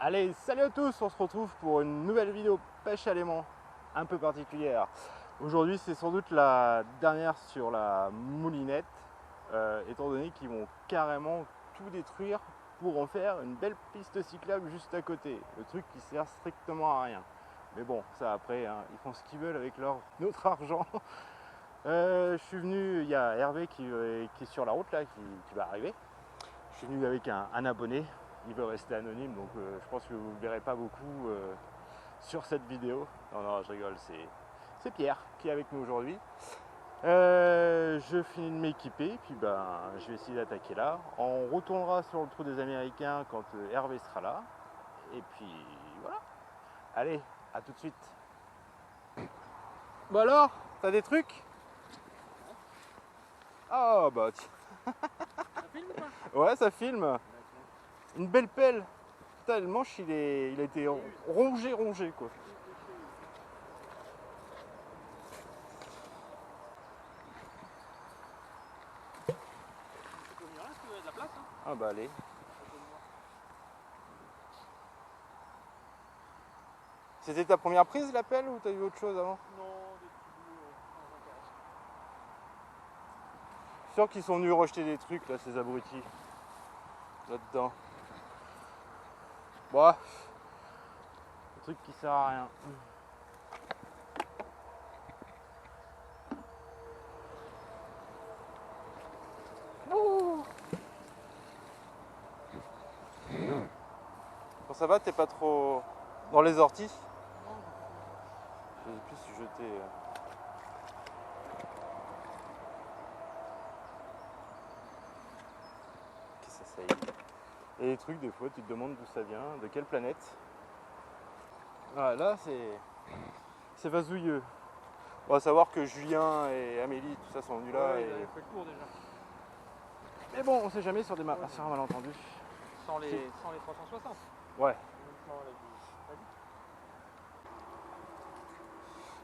Allez, salut à tous, on se retrouve pour une nouvelle vidéo pêche à l'aimant un peu particulière. Aujourd'hui c'est sans doute la dernière sur la moulinette, étant donné qu'ils vont carrément tout détruire pour en faire une belle piste cyclable juste à côté. Le truc qui sert strictement à rien. Mais bon, ça après, hein, ils font ce qu'ils veulent avec notre argent. Je suis venu, il y a Hervé qui est sur la route là, qui va arriver. Je suis venu avec un abonné. Il veut rester anonyme, donc je pense que vous ne le verrez pas beaucoup sur cette vidéo. Non, non, je rigole, c'est Pierre qui est avec nous aujourd'hui. Je finis de m'équiper, puis ben, je vais essayer d'attaquer là. On retournera sur le trou des Américains quand Hervé sera là. Et puis voilà. Allez, à tout de suite. Bon alors, t'as des trucs? Ah bah tiens. Ça filme ou pas? Ouais, ça filme. Une belle pelle. Putain, le manche il a été rongé quoi. Tu peux venir là si tu veux de la place. Hein. Ah bah allez. C'était ta première prise la pelle ou t'as eu autre chose avant? Non, des petits bouts sans intérêt. Je suis sûr qu'ils sont venus rejeter des trucs là, ces abrutis. Là-dedans. Bon. Un truc qui sert à rien. Bon, ça va, t'es pas trop dans les orties? Je sais plus si jeter. Qu'est-ce que ça y est. Et les trucs, des fois, tu te demandes d'où ça vient, de quelle planète. Ah, là, c'est vasouilleux. On va savoir que Julien et Amélie, tout ça, sont venus là. Ouais, Et... il avait fait le tour déjà. Mais bon, on sait jamais sur un malentendu. Sans les 360. Ouais. Uniquement avec du...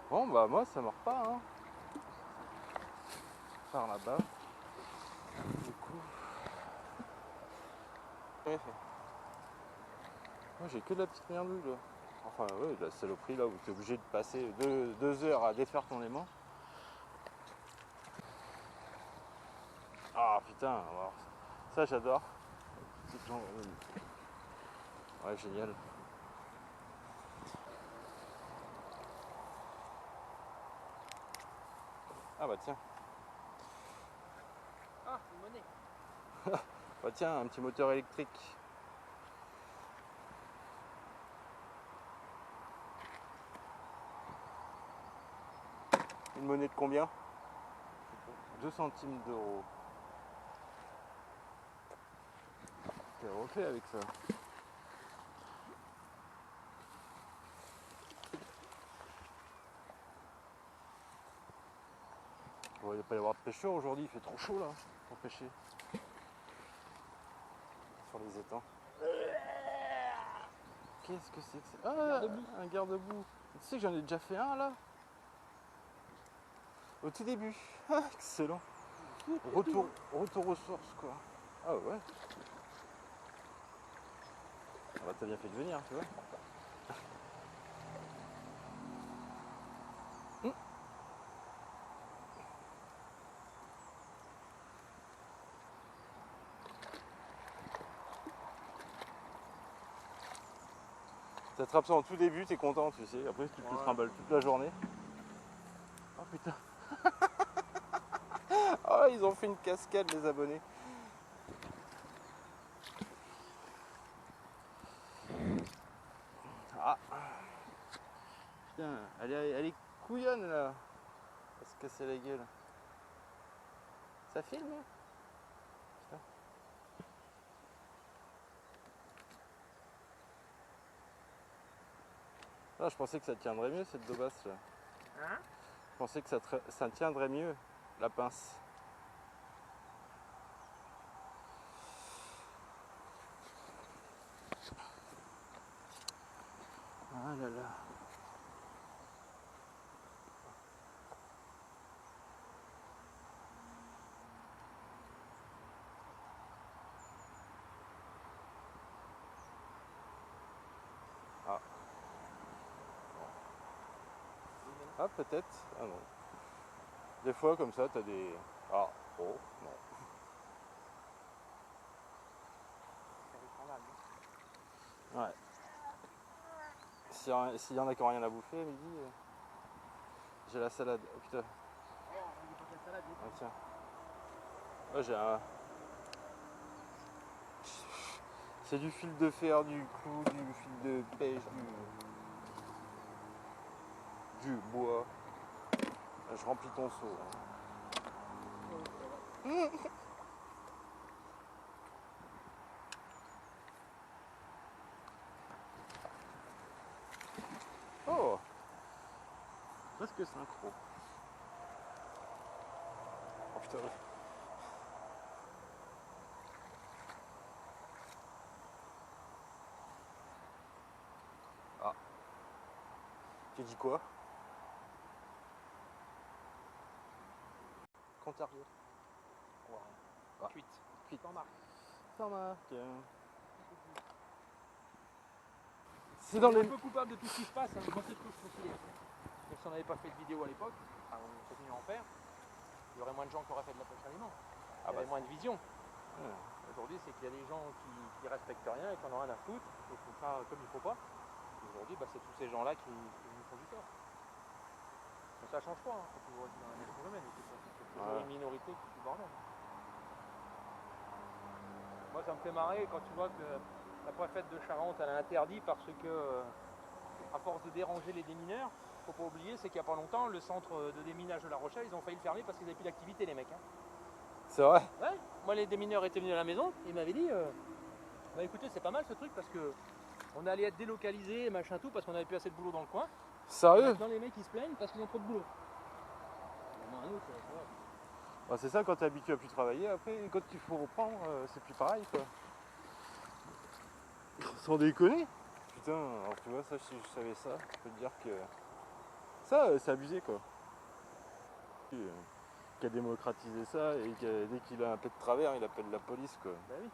Bon, bah moi, ça mord pas, hein. Par là-bas. Du coup... Ouais, moi, j'ai que de la petite merdouille, là. Enfin, ouais, de la saloperie, là, où tu es obligé de passer 2 heures à défaire ton aimant. Ah, putain, alors, ça, j'adore. Ouais, génial. Ah bah tiens. Ah, une monnaie. Bah tiens, un petit moteur électrique. Une monnaie de combien? 2 centimes d'euros. T'es refait avec ça. Bon, il ne va pas y avoir de pêcheurs aujourd'hui, il fait trop chaud là pour pêcher. Sur les étangs. Qu'est-ce que c'est que ça? Ah, un garde-boue. Tu sais que j'en ai déjà fait un là? Au tout début. Ah, excellent. Retour aux sources quoi. Ah ouais. Ah bah t'as bien fait de venir, tu vois. T'attrapes ça en tout début, t'es content, tu sais. Après, tu te trimballes toute la journée. Oh putain. Oh, ils ont fait une cascade, les abonnés. Ah. Putain, elle est couillonne là. Elle va se casser la gueule. Ça filme hein? Putain. Ah, je pensais que ça tiendrait mieux cette daubasse là. Hein? Je pensais que ça tiendrait mieux la pince. Ah là là. Ah, peut-être. Ah non. Des fois, comme ça, t'as des... Ah, oh, non. Ouais. S'il y en a qui n'ont rien à bouffer à midi, j'ai la salade. Oh putain. Ah, tiens. Ouais, j'ai un... C'est du fil de fer, du clou, du fil de pêche, du bois. Là, je remplis ton seau. Oh, presque synchro. Oh putain. Ah. Tu dis quoi? Compte à rire. Ah. Cuite. Sans marque. Ça marque. C'est dans les... un peu coupable de tout ce qui se passe, hein. Moi c'est ce que je considère. Mais si on n'avait pas fait de vidéo à l'époque, enfin, on continue à en faire, il y aurait moins de gens qui auraient fait de la pêche à aliment. Il y aurait moins de vision. Ouais. Aujourd'hui, c'est qu'il y a des gens qui respectent rien et qui en ont rien à foutre, et qui font ça comme il ne faut pas. Aujourd'hui, c'est tous ces gens-là qui nous font du tort. Mais ça change pas, hein. C'est toujours dans un même phénomène. C'est toujours une minorité qui fait du bordel. Moi, ça me fait marrer quand tu vois que la préfète de Charente, elle a interdit parce que, à force de déranger les démineurs, faut pas oublier, c'est qu'il n'y a pas longtemps, le centre de déminage de La Rochelle, ils ont failli le fermer parce qu'ils n'avaient plus d'activité, les mecs. Hein. C'est vrai? Ouais. Moi, les démineurs étaient venus à la maison, ils m'avaient dit, bah écoutez, c'est pas mal ce truc parce que on allait être délocalisé, machin tout, parce qu'on avait plus assez de boulot dans le coin. Sérieux? Maintenant, les mecs, ils se plaignent parce qu'ils ont trop de boulot. Bah, c'est ça, quand t'es habitué à plus travailler, après, quand il faut reprendre, c'est plus pareil, quoi. Sans déconner. Putain, alors tu vois, ça, si je savais ça, je peux te dire que... Ça, c'est abusé, quoi. Qui a démocratisé ça, et dès qu'il a un peu de travers, il appelle la police, quoi. Bah oui.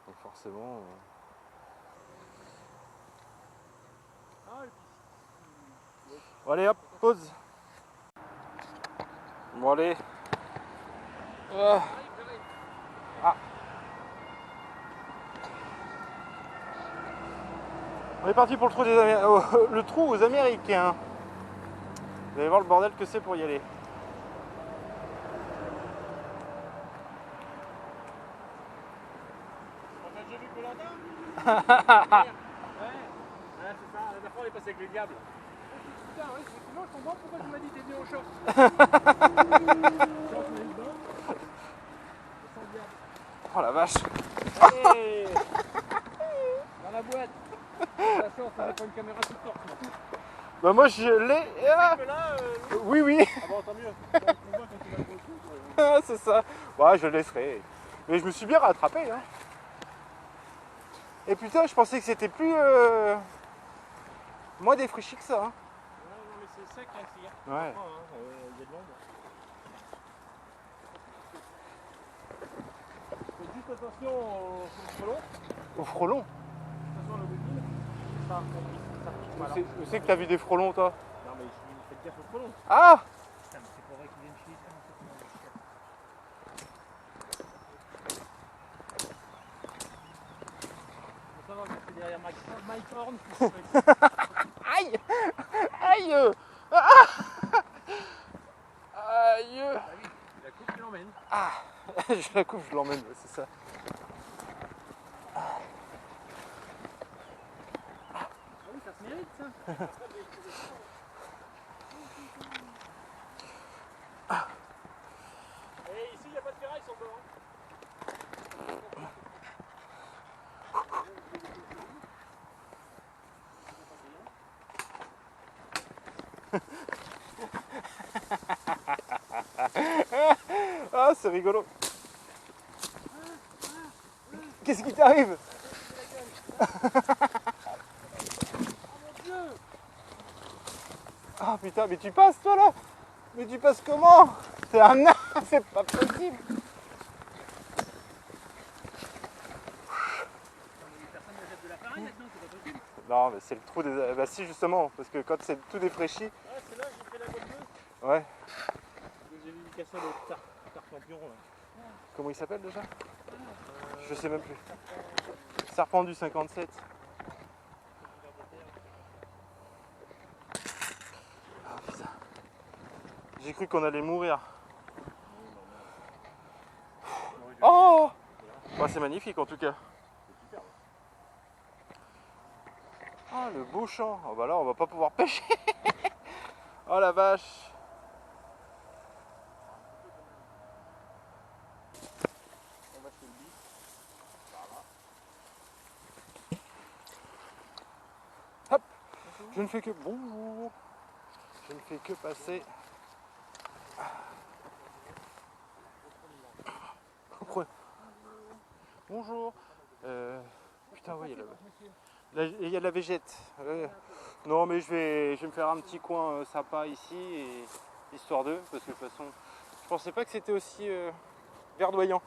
Donc forcément... Bon, allez, hop, pause. Bon, allez. Ah. On est parti pour le trou, le trou aux Américains. Vous allez voir le bordel que c'est pour y aller. On a déjà vu Koh-Lanta? Ouais, c'est ça, la dernière fois on est passé avec les diables. Putain, ouais, effectivement, je comprends pourquoi tu m'as dit t'es venu au short. Oh la vache. Allez. Dans la boîte. Attention, ça n'est pas une caméra toute torse. Bah moi je l'ai. Oui, oui. Ah bon, tant mieux. C'est ça. Ouais, je le laisserai. Mais je me suis bien rattrapé. Hein. Et putain, je pensais que c'était plus... moins défraîchi que ça. Hein. Ouais, non, mais c'est sec là, ici. Hein. Ouais. Il y a de l'ombre. Faites juste attention au frelon. Au frelon? Attention à la bobine. Ça pique, voilà. Où c'est que t'as vu des frelons, toi? Non, mais faites gaffe au frelon. Ah! Putain, mais c'est pour vrai qu'ils viennent chier ça. Ça va, c'est derrière Mike Horn. Aïe! Aïe! Aïe! Ah oui, la coupe, tu l'emmènes. Ah! Je la coupe, je l'emmène, c'est ça. Ah oui, ça se mérite ça. Et ici, il n'y a pas de ferraille sur le bord. Ah, c'est rigolo. Qu'est-ce qui t'arrive? Oh mon Dieu! Ah putain, mais tu passes toi là? Mais tu passes comment? C'est un nain, c'est pas possible. Personne ne jette de la farine maintenant, c'est pas possible. Non, mais c'est le trou des... Bah si, justement, parce que quand c'est tout défraîchi... Ah, c'est là, Ouais. J'ai vu casser le tartampion là. Comment il s'appelle déjà? Je sais même plus. Serpent du 57. Ah putain. J'ai cru qu'on allait mourir. Oh, bah, c'est magnifique en tout cas. Ah, le beau champ. Oh, bah là on va pas pouvoir pêcher. Oh la vache. On va chez le bis. Hop. Je ne fais que... Bonjour. Je ne fais que passer. Bonjour. Putain, ouais, il y a la végète. Non, mais je vais me faire un petit coin sympa ici, et, histoire d'eux, parce que de toute façon, je pensais pas que c'était aussi verdoyant.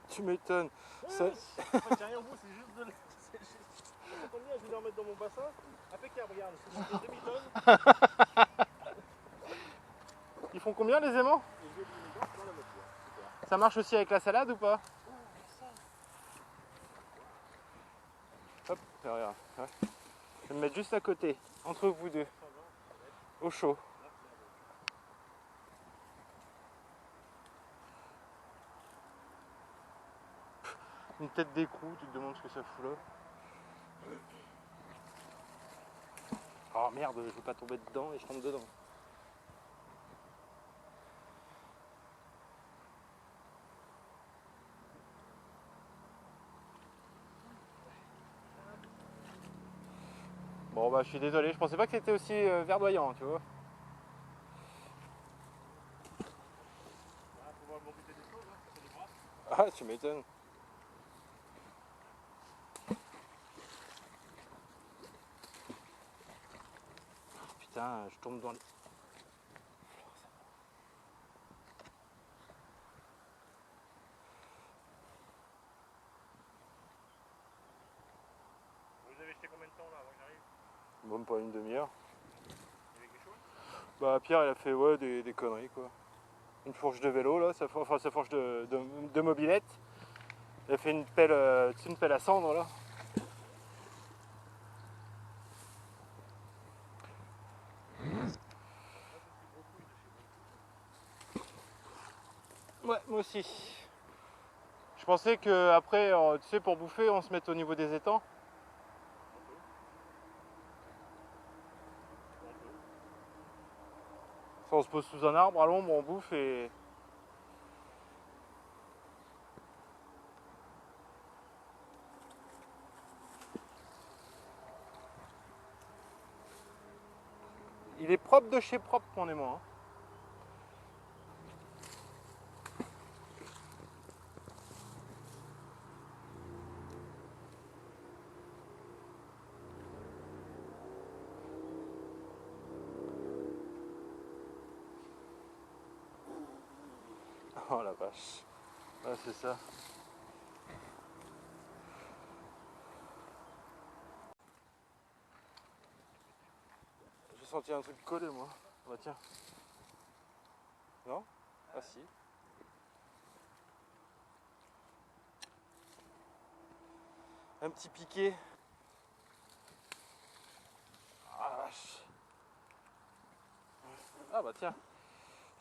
Tu m'étonnes. Ça... J'ai rien au bout, c'est juste de l'eau. Je vais les remettre dans mon bassin. Impeccable, regarde, c'est 2 demi-tonnes. Ils font combien les aimants? Ça marche aussi avec la salade ou pas? Hop, regarde. Ouais. Je vais me mettre juste à côté, entre vous deux, au chaud. Une tête d'écrou, tu te demandes ce que ça fout là. Oh merde, je veux pas tomber dedans et je tombe dedans. Bon bah je suis désolé, je pensais pas que c'était aussi verdoyant, tu vois. Ah, tu m'étonnes. Putain, je tombe dans les... Vous avez jeté combien de temps là avant que j'arrive? Bon, pas une demi-heure. Il y avait quelque chose? Bah Pierre, il a fait ouais, des conneries quoi. Une fourche de vélo là, sa fourche de mobilette. Il a fait une pelle, une pelle à cendre là. Ouais, moi aussi. Je pensais que après, tu sais, pour bouffer, on se mette au niveau des étangs. Ça, on se pose sous un arbre à l'ombre, on bouffe et... Il est propre de chez propre, mon aimant. Hein. Oh la vache. Ouais, c'est ça. J'ai senti un truc collé, moi. Bah tiens. Non? Ah si. Un petit piqué. Ah vache. Ah bah tiens.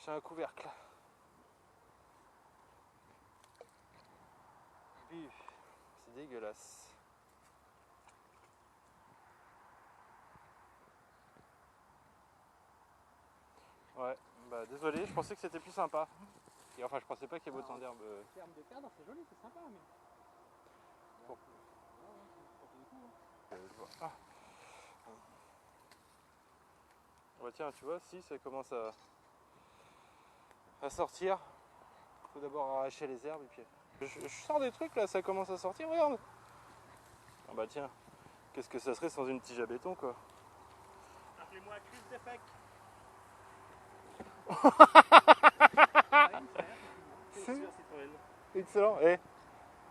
J'ai un couvercle. C'est dégueulasse. Ouais, bah désolé, je pensais que c'était plus sympa. Et enfin, je pensais pas qu'il y ait autant d'herbe. En termes de cadre, c'est joli, c'est sympa, mais. Bon. Ah. Bah tiens, tu vois, si ça commence à sortir, faut d'abord arracher les herbes et puis... Je sors des trucs là, ça commence à sortir, regarde. Ah bah tiens, qu'est-ce que ça serait sans une tige à béton quoi. Appelez-moi Chris Defec. C'est excellent. Eh,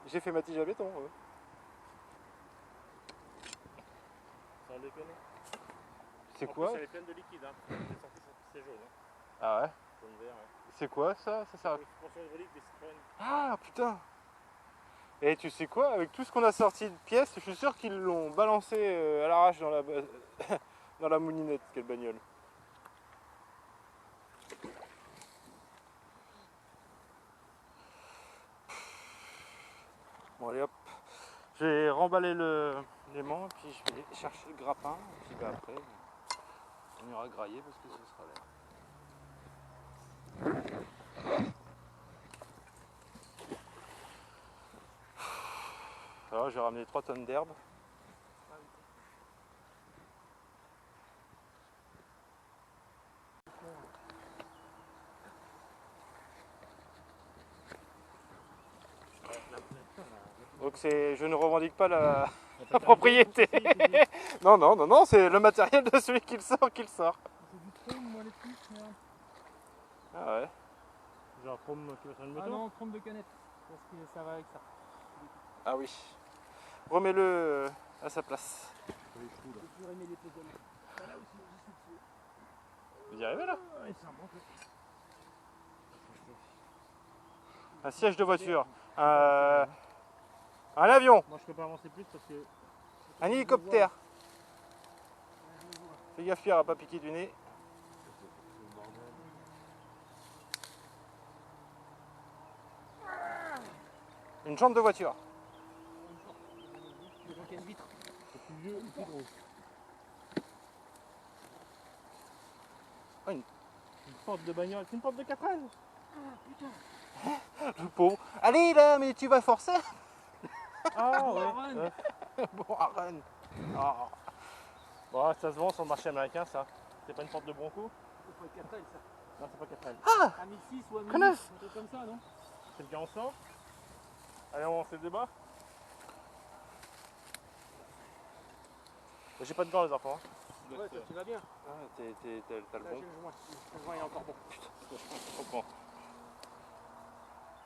j'ai fait ma tige à béton. Sans déconner. C'est En quoi? plus, elle est pleine de liquide, hein. C'est sorti, c'est jaune. Hein. Ah ouais? Jaune vert, ouais. C'est quoi ça? Ça sert à... Suspension hydraulique des Citroën. Ah putain! Et tu sais quoi? Avec tout ce qu'on a sorti de pièces, je suis sûr qu'ils l'ont balancé à l'arrache dans la, dans la moulinette, quelle bagnole. Bon allez hop, je vais remballer l'aimant, puis je vais chercher le grappin, et puis bah, après on ira grailler parce que ce sera là. Alors j'ai ramené 3 tonnes d'herbe. Donc je ne revendique pas la propriété. Non, non, non, non, c'est le matériel de celui qui le sort qui le sort. C'est du chrome, moi, les puces, merde. Ah ouais. Genre chrome qui va sur une moto? Ah non, chrome de canette. Parce que ça va avec ça. Ah oui. Remets-le à sa place. Vous y arrivez là? Ouais, ça remonte. Un siège de voiture. Un avion. Moi, je peux pas avancer plus parce que... Un hélicoptère. Fais gaffe Pierre à pas piquer du nez. Une jambe de voiture. Il manque une vitre. C'est plus vieux ou plus gros? Ah, Une porte de bagnole. C'est une porte de 4 ânes. Le pauvre. Allez là, mais tu vas forcer. Ah ouais. Bon, arène. Ah. Bon, ça se vend sur le marché américain, ça. C'est pas une porte de Bronco? C'est pas 4 L ça. Non, c'est pas 4 ânes. À 1006 ou à 1000, Connasse. un truc comme ça, non? C'est le 4100. Allez, on lance le débat. J'ai pas de gants, les enfants. Hein. Ouais, ça, tu vas bien. Ah, t'as le Là, bon. j'ai le joint. Le joint est encore bon. Je comprends.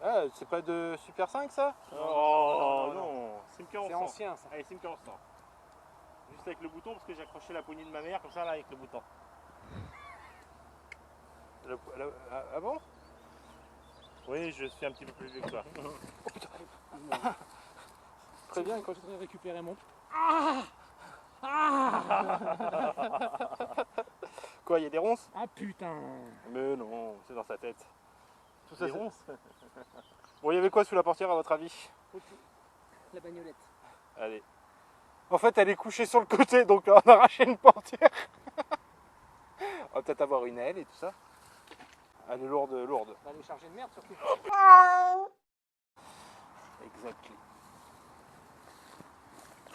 Ah, c'est pas de Super 5 ça? Oh non, Sim C'est 4100. ancien ça. Allez, Sim 4100. Juste avec le bouton parce que j'ai accroché la poignée de ma mère comme ça là avec le bouton. Ah bon? Oui, je suis un petit peu plus vieux que toi. Très bien, Quand je voudrais récupérer mon. Quoi, il y a des ronces? Ah putain. Mais non, c'est dans sa tête. Tout ça, Les c'est- ronces. Bon, il y avait quoi sous la portière à votre avis? La bagnolette. Allez. En fait, elle est couchée sur le côté, donc on a arraché une portière. On va peut-être avoir une aile et tout ça. Elle est lourde, lourde. On va aller charger de merde surtout. Exactly.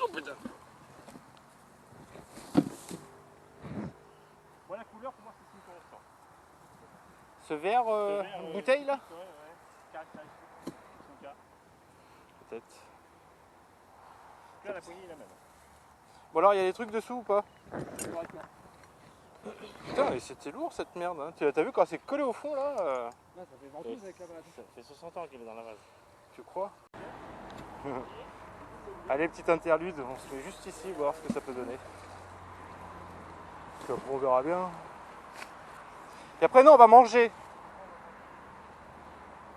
Oh putain. Moi la couleur pour moi c'est Sim 4100. Ce verre, Ce verre, bouteille là? Ouais, ouais. Caractéristique. Son cas. Peut-être. Là la poignée est la même. Bon alors, il y a des trucs dessous ou pas? Correctement. Putain, mais c'était lourd cette merde. Hein. T'as vu quand c'est collé au fond là Là, ça fait ventouse avec la base. Ça fait 60 ans qu'il est dans la vase. Tu crois? Allez, petite interlude, on se met juste ici, voir ce que ça peut donner. Puis après, on verra bien. Et après, non, on va manger.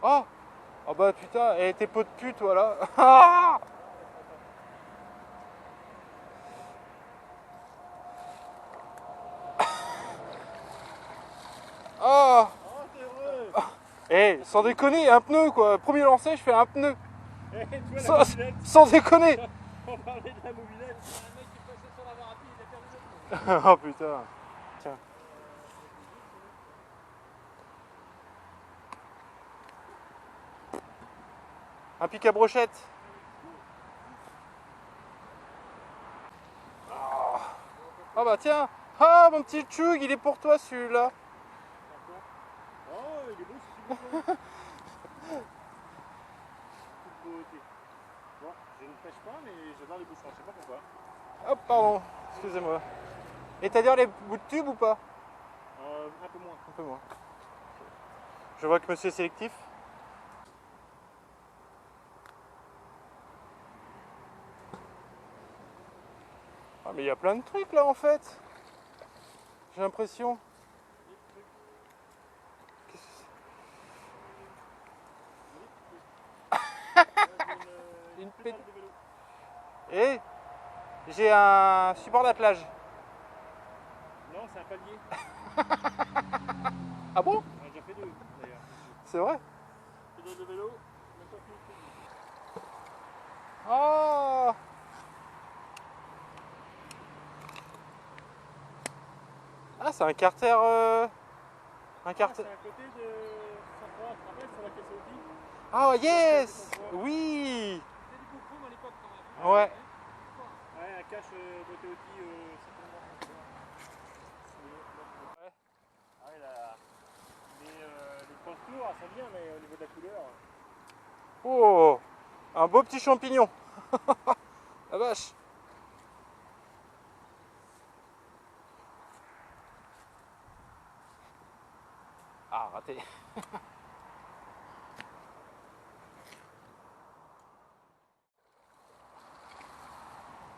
Oh! Oh bah putain, et tes pots de pute, voilà. Ah! Oh! Oh t'es heureux. Eh, sans déconner, un pneu quoi. Premier lancé, je fais un pneu. Eh, tu vois Sans, la mobilette. sans déconner. On parlait de la mobilette. Un mec qui est passé sur la voie rapide, il a perdu le pneu. Oh putain. Tiens. Un pic à brochette. Ah bah tiens. Ah mon petit Tchoug, il est pour toi celui-là. Oh il est beau ce petit bouchon. Toute beauté. Bon, je ne pêche pas mais j'adore les bouchons, je sais pas pourquoi. Hop, pardon. Excusez-moi. Et t'as dire les bouts de tube ou pas? Un peu moins. Un peu moins. Je vois que monsieur est sélectif. Ah mais il y a plein de trucs là en fait. J'ai l'impression. Une pédale de vélo. Et j'ai un support d'attelage. Non, c'est un palier. Ah bon? On a déjà fait 2 d'ailleurs. C'est vrai? Pédale de vélo, même pas plus. Oh! Ah c'est un carter. Un Ah, carter. c'est à côté de 103, tu te rappelles, sur la caisse à outils? Oh yes! Oui! C'est du GoPro à l'époque quand même. Ouais. Ouais, un cache boîte à outils, certainement. Ouais. Ah ouais, les contours, ça vient, mais au niveau de la couleur. Oh! Un beau petit champignon. La vache. Ah, raté.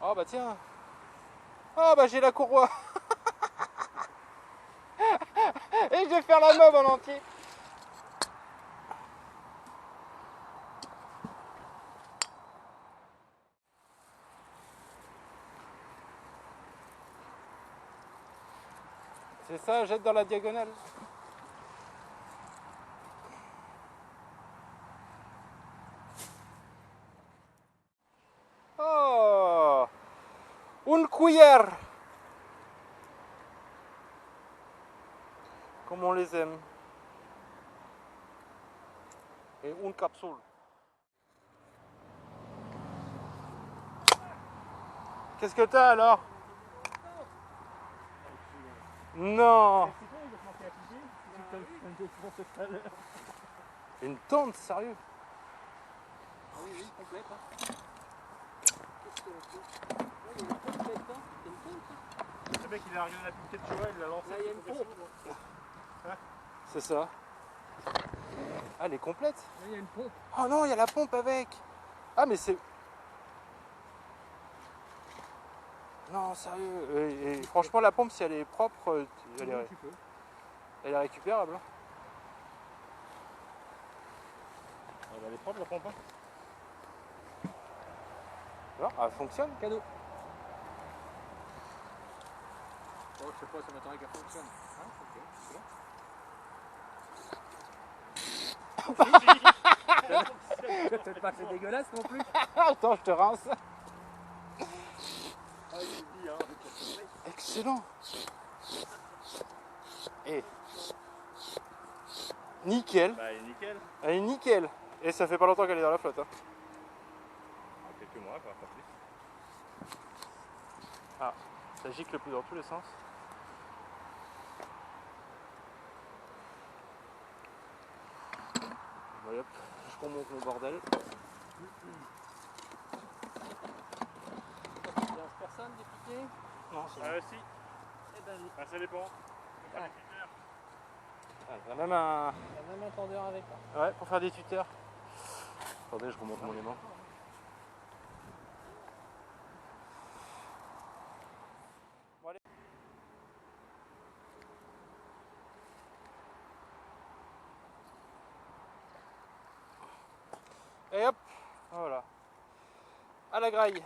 Oh bah tiens. Oh bah j'ai la courroie. Et je vais faire la mob en entier. C'est ça, jette dans la diagonale. Oh! Une cuillère. Comme on les aime. Et une capsule. Qu'est-ce que t'as alors? Non! C'est quoi, il va te manquer à piquer? Une tente, sérieux? Ah oui, oui, complète. Hein. Qu'est-ce que c'est? Ouais, il y a une complète, hein. C'est une pompe. Le mec, il a regardé la piquette de cheval, il l'a lancé. Là, il y a une pompe. C'est ça. Ah, elle est complète? Là, il y a une pompe. Oh non, il y a la pompe avec. Ah, mais c'est... Non, sérieux. Et franchement, la pompe, si elle est propre, elle est, Tu peux. elle est récupérable. Elle est propre, la pompe. Alors, elle fonctionne. Cadeau. Bon, je sais pas, ça m'attendrait qu'elle fonctionne. Hein, ok, c'est bon. Peut-être pas c'est dégueulasse non plus. Attends, je te rince. Ah, il est dit, hein, avec la surprise. Excellent. Et nickel. Bah, il est nickel. Elle est nickel. Et ça fait pas longtemps qu'elle est dans la flotte. Hein. Quelques mois, quoi, pas plus. Ah, ça gicle plus dans tous les sens. Bon, hop, je remonte mon bordel. Il y a personne des piquets. Non, c'est Si. Eh ben, Ah, ça dépend. Ah. il y a même un... il y a même un tendeur avec. Hein. Ouais, pour faire des tuteurs. Attendez, je remonte mon aimant. Bon, allez. Et hop, voilà. À la graille.